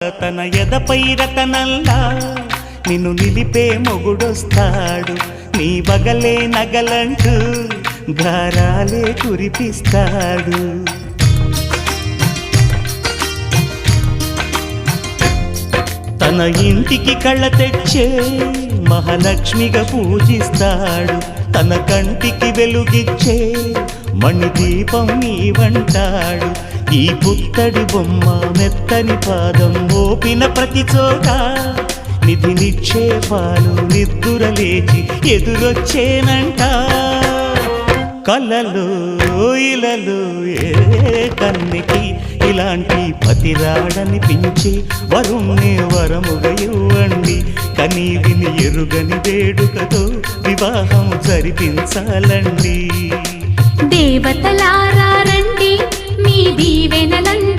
తన ఎదపై రతనల్లా నిన్ను నిలిపే మొగుడొస్తాడు, నీ బగలే నగలంటూ గారాలే కురిపిస్తాడు. తన ఇంటికి కళ్ళ తెచ్చే మహాలక్ష్మిగా పూజిస్తాడు, తన కంటికి వెలుగిచ్చే మణిదీపం నీవంటాడు. ఈ పుత్తడి బొమ్మ మెత్తని పాదం మోపిన ప్రతి చోట నిధి నిక్షేపాలు నిద్దురలేచి ఎదురొచ్చేనంట. కలలో ఇలలో ఏ కన్నికి ఇలాంటి పతిరాడనిపించే వరుణ్ణి వరముగా ఇవ్వండి. కనీ విని ఎరుగని వేడుకతో వివాహం జరిపించాలండి. దేవతలారా రండి, మీ దీవెనలండి.